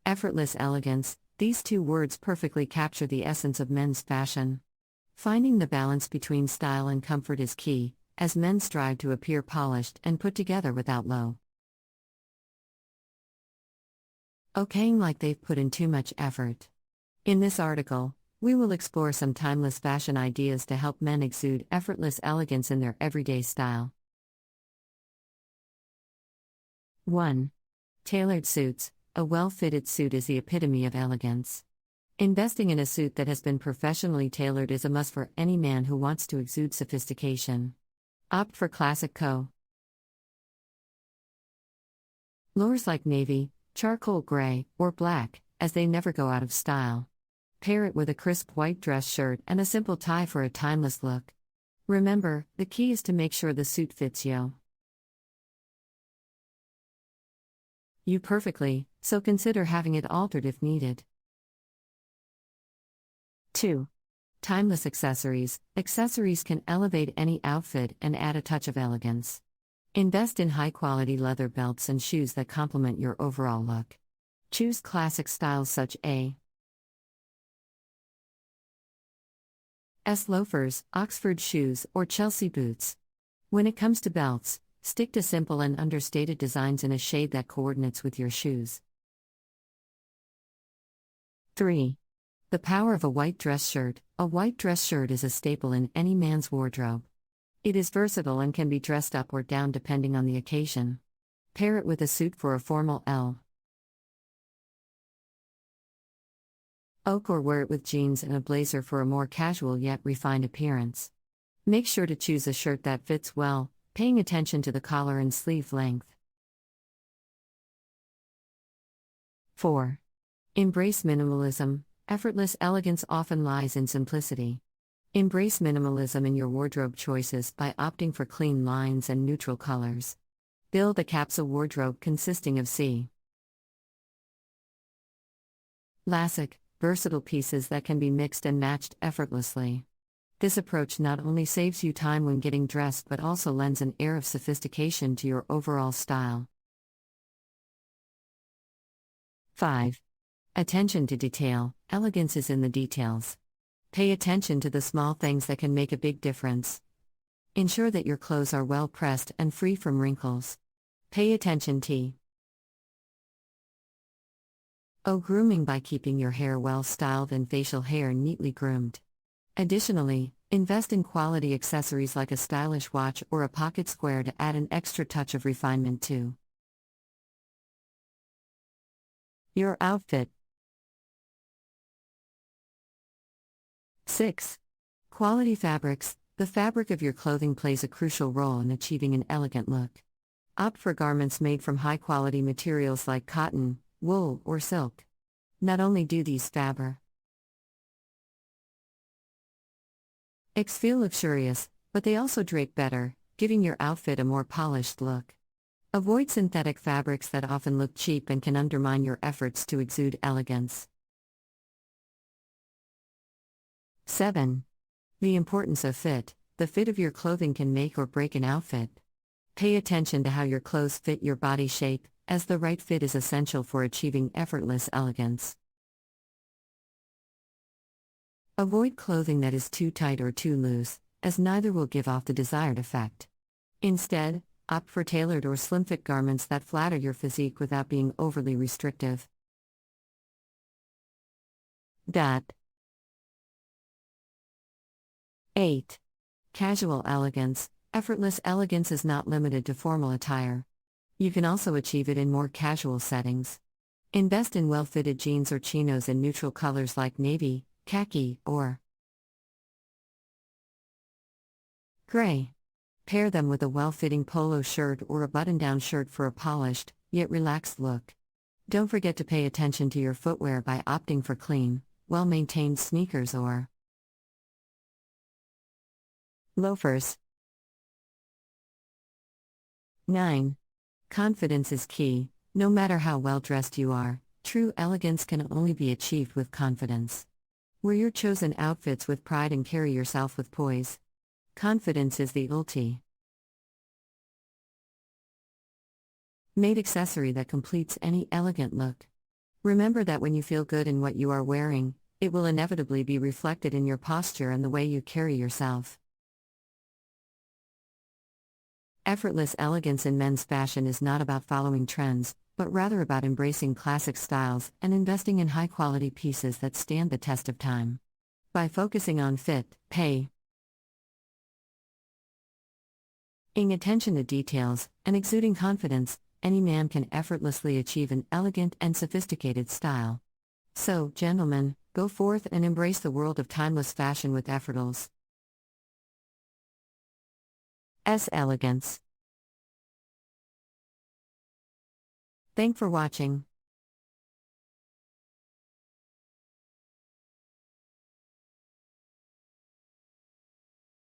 Effortless elegance, these two words perfectly capture the essence of men's fashion. Finding the balance between style and comfort is key, as men strive to appear polished and put together without okaying like they've put in too much effort. In this article, we will explore some timeless fashion ideas to help men exude effortless elegance in their everyday style. 1. Tailored suits. A well-fitted suit is the epitome of elegance. Investing in a suit that has been professionally tailored is a must for any man who wants to exude sophistication. Opt for classic colors like navy, charcoal gray, or black, as they never go out of style. Pair it with a crisp white dress shirt and a simple tie for a timeless look. Remember, the key is to make sure the suit fits you perfectly, so consider having it altered if needed. 2. Timeless accessories. Accessories can elevate any outfit and add a touch of elegance. Invest in high-quality leather belts and shoes that complement your overall look. Choose classic styles such as loafers, Oxford shoes, or Chelsea boots. When it comes to belts, stick to simple and understated designs in a shade that coordinates with your shoes. 3. The power of a white dress shirt. A white dress shirt is a staple in any man's wardrobe. It is versatile and can be dressed up or down depending on the occasion. Pair it with a suit for a formal look or wear it with jeans and a blazer for a more casual yet refined appearance. Make sure to choose a shirt that fits well, paying attention to the collar and sleeve length. 4. Embrace minimalism. Effortless elegance often lies in simplicity. Embrace minimalism in your wardrobe choices by opting for clean lines and neutral colors. Build a capsule wardrobe consisting of classic, versatile pieces that can be mixed and matched effortlessly. This approach not only saves you time when getting dressed but also lends an air of sophistication to your overall style. 5. Attention to detail. Elegance is in the details. Pay attention to the small things that can make a big difference. Ensure that your clothes are well pressed and free from wrinkles. Pay attention to grooming by keeping your hair well styled and facial hair neatly groomed. Additionally, invest in quality accessories like a stylish watch or a pocket square to add an extra touch of refinement to your outfit. 6. Quality fabrics. The fabric of your clothing plays a crucial role in achieving an elegant look. Opt for garments made from high-quality materials like cotton, wool, or silk. Not only do these fabrics feel luxurious, but they also drape better, giving your outfit a more polished look. Avoid synthetic fabrics that often look cheap and can undermine your efforts to exude elegance. 7. The importance of fit. The fit of your clothing can make or break an outfit. Pay attention to how your clothes fit your body shape, as the right fit is essential for achieving effortless elegance. Avoid clothing that is too tight or too loose, as neither will give off the desired effect. Instead, opt for tailored or slim-fit garments that flatter your physique without being overly restrictive. 8. Casual elegance. Effortless elegance is not limited to formal attire. You can also achieve it in more casual settings. Invest in well-fitted jeans or chinos in neutral colors like navy, khaki, or gray. Pair them with a well-fitting polo shirt or a button-down shirt for a polished, yet relaxed look. Don't forget to pay attention to your footwear by opting for clean, well-maintained sneakers or loafers. 9. Confidence is key. No matter how well dressed you are, true elegance can only be achieved with confidence. Wear your chosen outfits with pride and carry yourself with poise. Confidence is the ultimate Made accessory that completes any elegant look. Remember that when you feel good in what you are wearing, it will inevitably be reflected in your posture and the way you carry yourself. Effortless elegance in men's fashion is not about following trends, but rather about embracing classic styles and investing in high-quality pieces that stand the test of time. By focusing on fit, paying attention to details, and exuding confidence, any man can effortlessly achieve an elegant and sophisticated style. So, gentlemen, go forth and embrace the world of timeless fashion with Effortless Elegance. Thanks for watching.